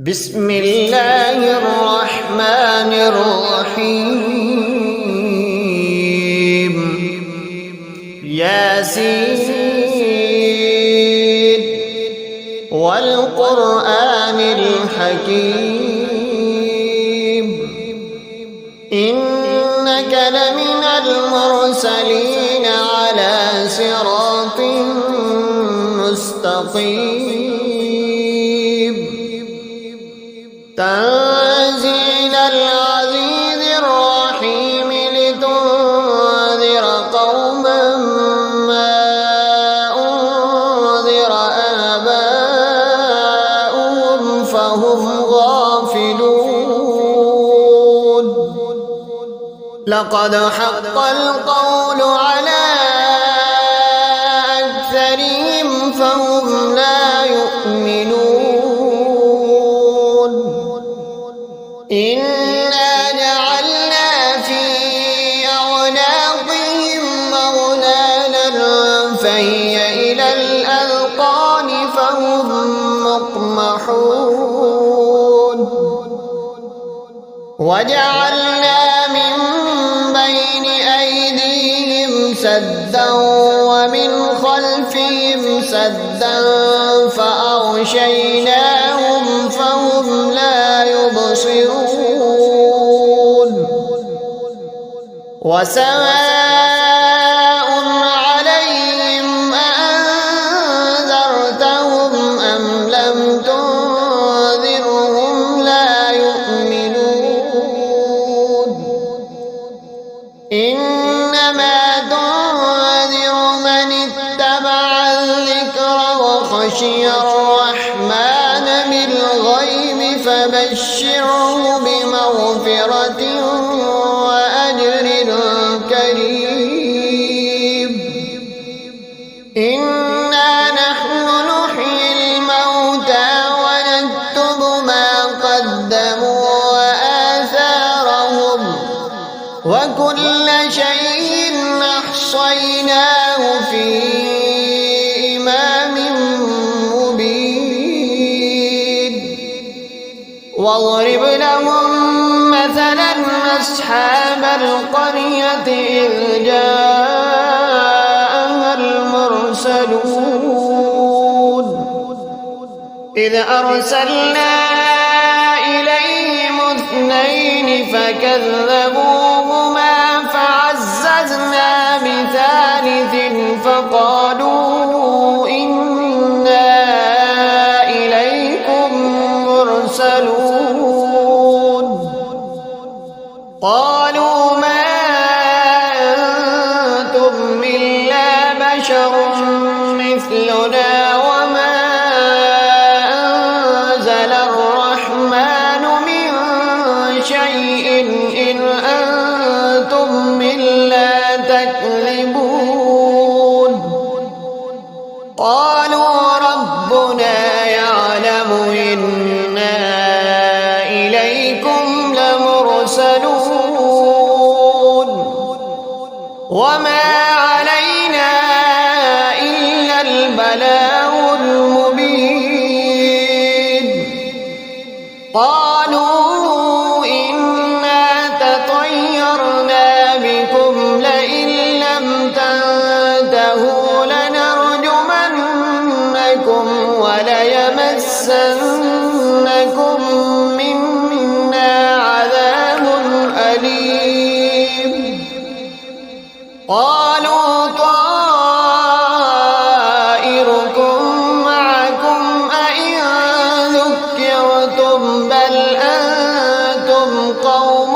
بسم الله الرحمن الرحيم. ياسين والقرآن الحكيم إنك لمن المرسلين على صراط مستقيم تنزيل العزيز الرحيم لتنذر قوما ما أنذر آباؤهم فهم غافلون لقد حق القول على أكثرهم فهم لا يؤمنون إنا جعلنا في أعناقهم أغلالا فهي إلى الأذقان فهم مقمحون وجعلنا من بين أيديهم سدا ومن خلفهم سدا فأغشيناهم فهم لا يبصرون وسواء عليهم أأنذرتهم أم لم تنذرهم لا يؤمنون إنما تنذر من اتبع الذكر وخشي الرحمن بالغيب فبشره بمغفرة وأجر كريم إنا نحن نحيي الموتى ونكتب ما قدموا وآثارهم وكل شيء أحصيناه في إمام مبين واضرب لهم مثلا أصحاب القرية إذ جاءها المرسلون إذ أرسلنا إليهم اثنين فكذبوهما فعززنا بثالث فقالوا إنا إليكم مرسلون قالوا ما أنتم إلا بشر مثلنا وما أنزل الرحمن من شيء إن أنتم إلا تكذبون قالوا ربنا يعلم إنا إليكم لمرسلون وما علينا إلا البلاغ المبين قالوا إنا تطيرنا بكم لئن لم تنتهوا لنرجمنكم وليمسنكم منا عذاب أليم قالوا طائركم معكم أئن ذكرتم بل أنتم قوم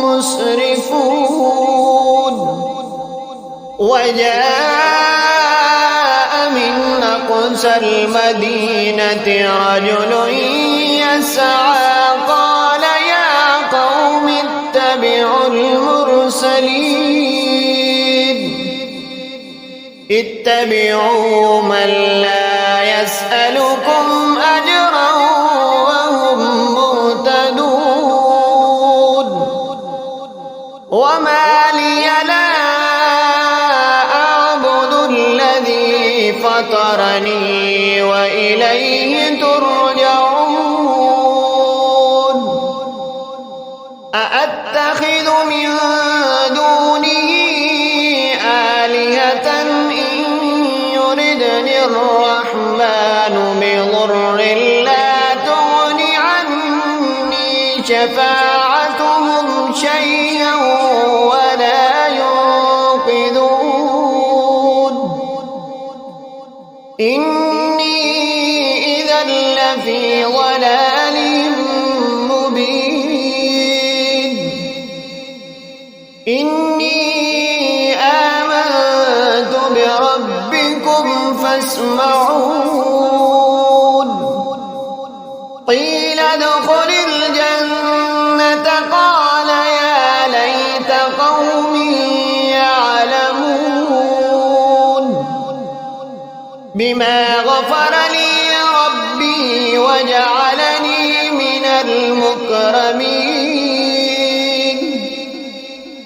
مسرفون وجاء من أقصى المدينة رجل يسعى قال يا قوم اتبعوا المرسلين اتبعوا من لا يسألكم أجرا وهم مهتدون وما لي لا أعبد الذي فطرني وإليه ترجعون بضر لا تغن عني شفاعتهم شيئا ولا ينقذون إني إذا لفي ضلال مبين إني آمنت بربكم فاسمعون قيل ادخل الجنة قال يا ليت قومي يعلمون بما غفر لي ربي وجعلني من المكرمين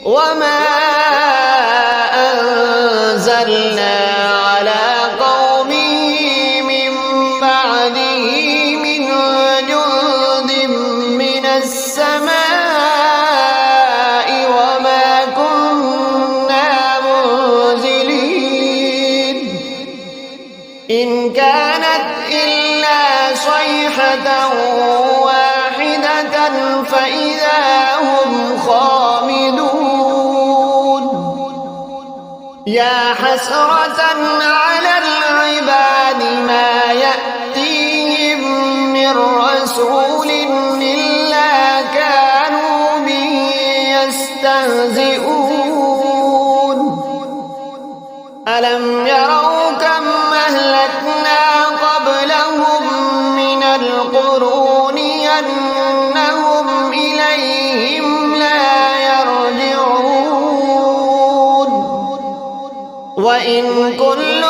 وما أنزلنا على قومه من بعده من جند من السماء وما كنا منزلين إن كانت إلا صيحة واحدة فإذا هم خامدون يا حسرة على العباد ما يأتيهم من رسول إلا كانوا به يستهزئون ألم يروا كم أهلكنا قبلهم من القرون أنهم إليهم لا يرجعون وإن كل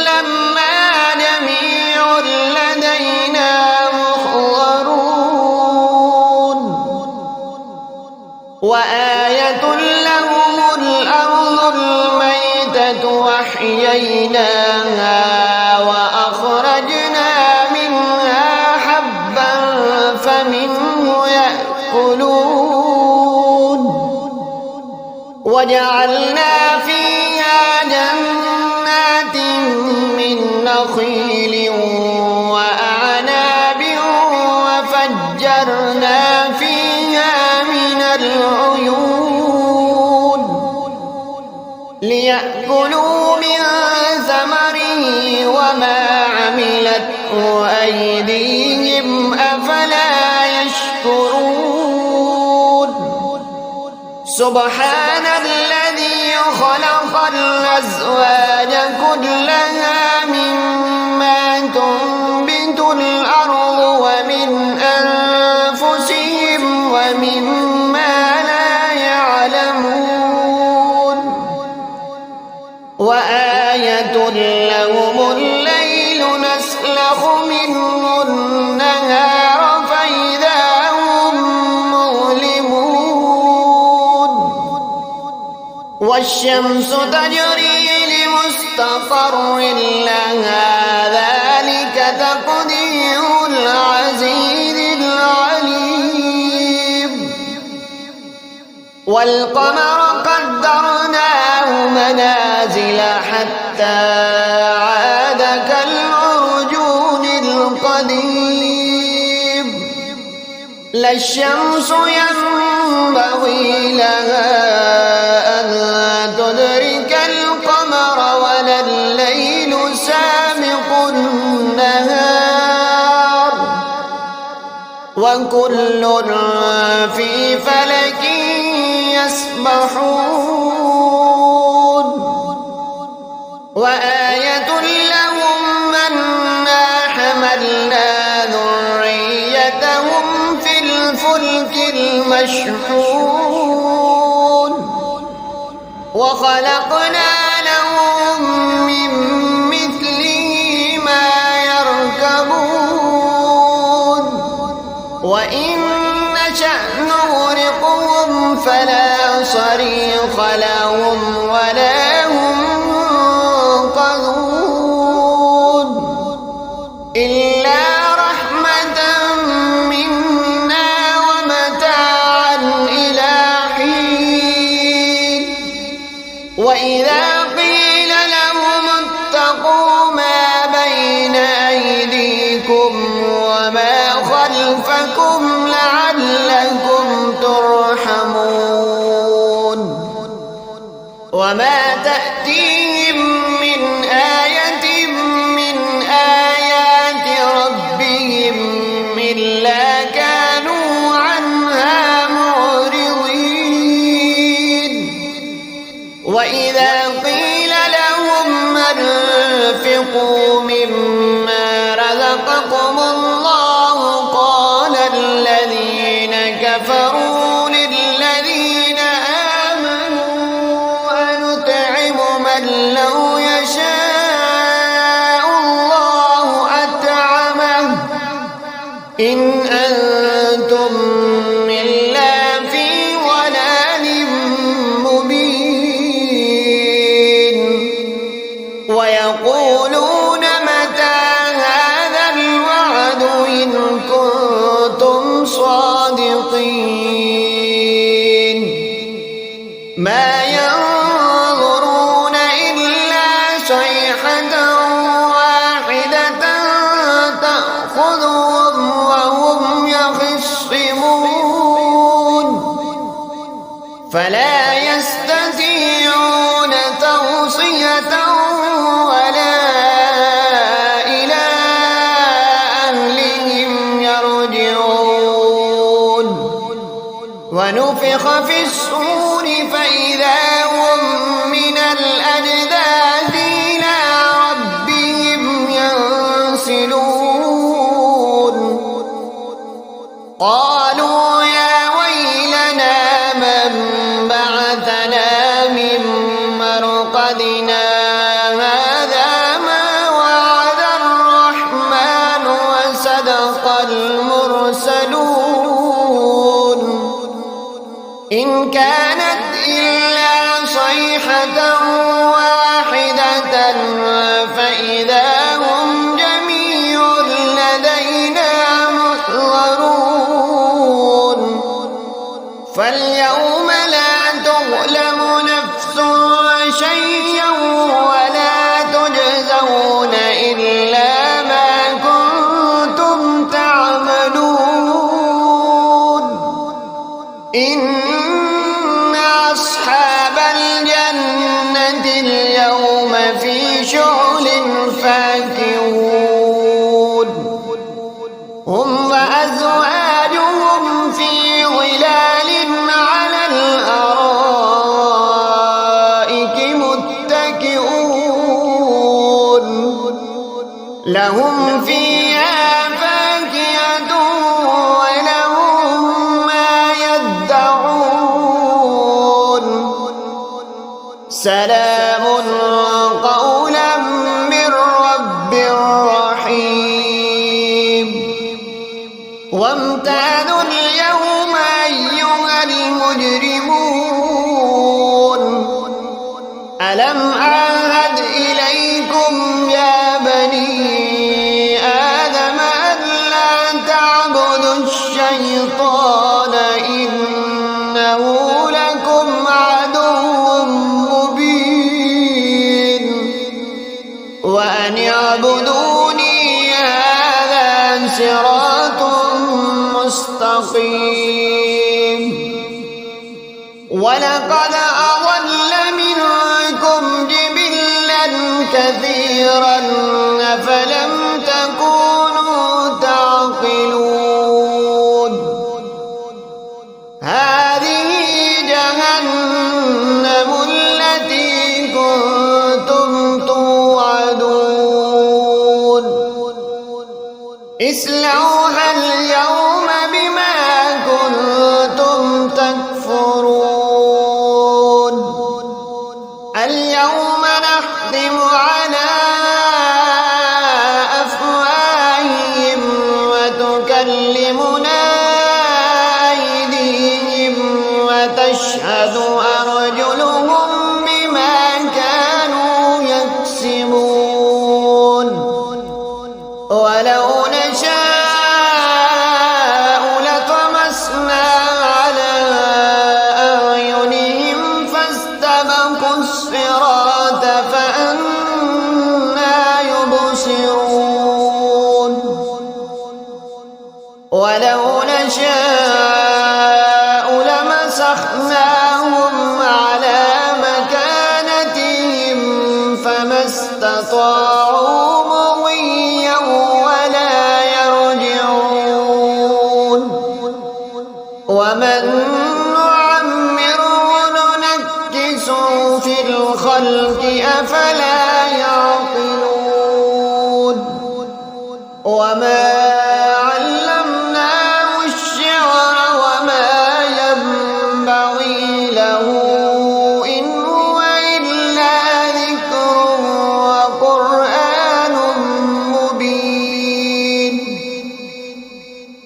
لما جميع لدينا محضرون وآية لهم الأرض الميتة وأحييناها وأخرجنا منها حبا فمنه يأكلون وجعلنا فيها جنات من نخيل وأعناب وفجرنا فيها من العيون ليأكلوا من ثمره وما عملته أيديهم أفلا يشكرون سبحان الذي خلق الأزواج كلها مما تنبت الأرض ومن أنفسهم ومما لا يعلمون وآية لهم الليل نسلخ منه النهار فإذا هم مظلمون والشمس تجري لمستقر لها ذلك تقدير العزيز العليم والقمر قدرناه منازل حتى عاد كالعرجون القديم لا الشمس ينبغي لها أن تدرك القمر ولا الليل سابق النهار وكل في فلك يسبحون وآية لهم أنا حملنا ذريتهم في الفلك المشحون وخلقنا لهم من مثله ما يركبون وإن نشأ نغرقهم فلا صريخ لهم ولا هم ينقذون إلا رحمة منا ومتاعا إلى حين وإذا قيل لهم اتقوا ما بين أيديهم أيديكم وما خلفكم لعلكم ترحمون وما تأتيهم من آية من آيات ربهم إلا كانوا عنها معرضين وإذا قيل لهم أنفقوا مما رزقكم الله قال الذين كفروا للذين آمنوا أنطعم من لو يشاء الله أطعمه إن أنتم إلا في ضلال مبين ويقولون متى هذا الوعد إن كنتم صادقين ما ينظرون إلا صيحة واحدة تأخذهم وهم يخصمون فلا يستطيعون توصية ولا إلى أهلهم يرجعون ونفخ في الصور فإذا هم من الأجداث إلى ربهم ينسلون قالوا يا ويلنا من بعثنا من مرقدنا هذا ما وعد الرحمن وصدق المرسلون إن كانت إلا صيحة واحدة فإذا هم جميع لدينا محضرون فاليوم لا تظلم نفس شيئا ولا تجزون إلا ما كنتم تعملون إن أصحاب الجنة اليوم في شغل فاكهون هم وأزواجهم في ظلال على الأرائك متكئون لهم فيها فاكهة ولهم ما يدعون سلام قولا من رب رحيم وامتازوا اليوم أيها المجرمون ألم أعهد إليكم يا بني آدم ألا تعبدوا الشيطان إنه لكم عدو مبين وأن اعبدوني هذا صراط مستقيم ولقد أضل منكم جبلا كثيرا أفلم تكونوا تعقلون هذه جهنم التي كنتم توعدون اصلوها اليوم بما كنتم تكفرون اليوم نختم على أفواههم وتكلمنا أيديهم وتشهد أرجلهم بما كانوا يكسبون ولو نشاء لطمسنا على أعينهم فاستبقوا الصراط فأنى يبصرون ولو نشاء لمسخناهم على مكانتهم فما استطاعوا مضيا ولا يرجعون ومن نعمره ننكسه في الخلق أفلا يعقلون وما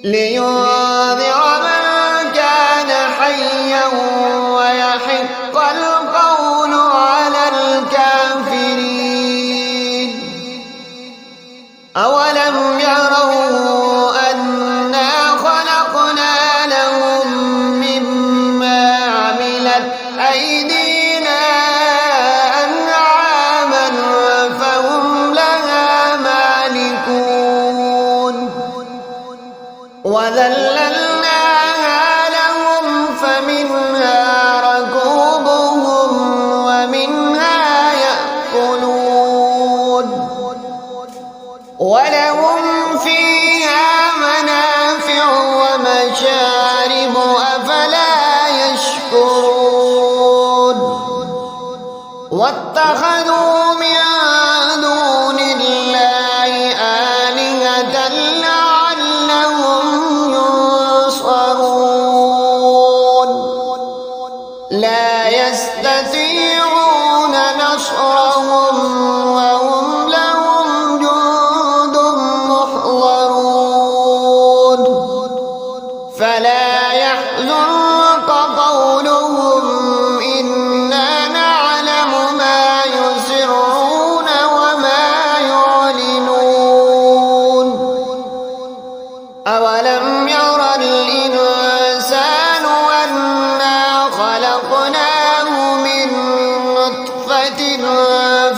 لينذر من كان حيا ويحق القول على الكافرين أولم يروا أنا خلقنا لهم مما عملت أيدينا أنعاما فهم لها مالكون وذللناها لهم فمنها ركوبهم ومنها يأكلون ولهم فيها منافع ومشارب أفلا يشكرون واتخذوا من دون الله آلهة لا يستطيعون نصرهم وهم لهم جند محضرون فلا يحزنك قولهم إنا نعلم ما يسرون وما يعلنون أولم ير الإنسان خلقناه من نطفة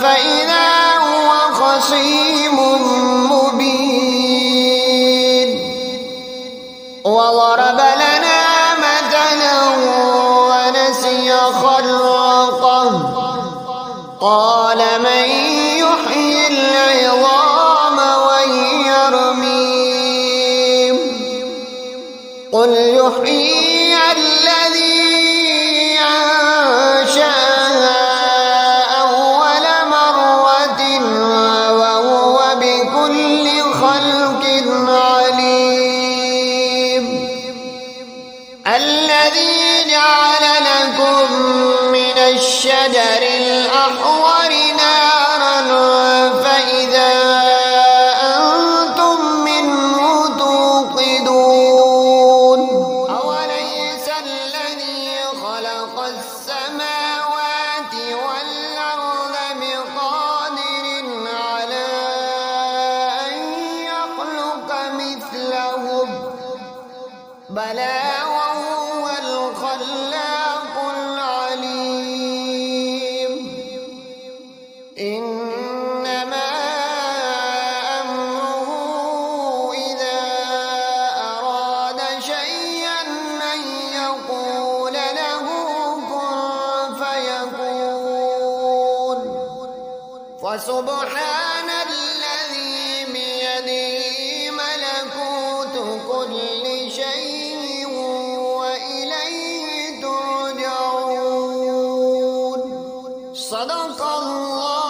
فإذا هو خصيم مبين وضرب لنا مثلا ونسي خلقه قال من يحيي العظام وهي رميم قل يحيي الذي أنشأها أول مرة وهو بكل خلق عليم الذي جعل لكم من الشجر الأحمر نارا فإذا أنتم منه توقدون أوليس الذي خلق السماوات والأرض بقادر على أن يخلق مثلهم بلى وهو الخلاق العليم إنما أمره إذا أراد شيئا أن يقول له كن فيكون فسبحان الذي بيده ملكوت كل شيء وإليه ترجعون صدق الله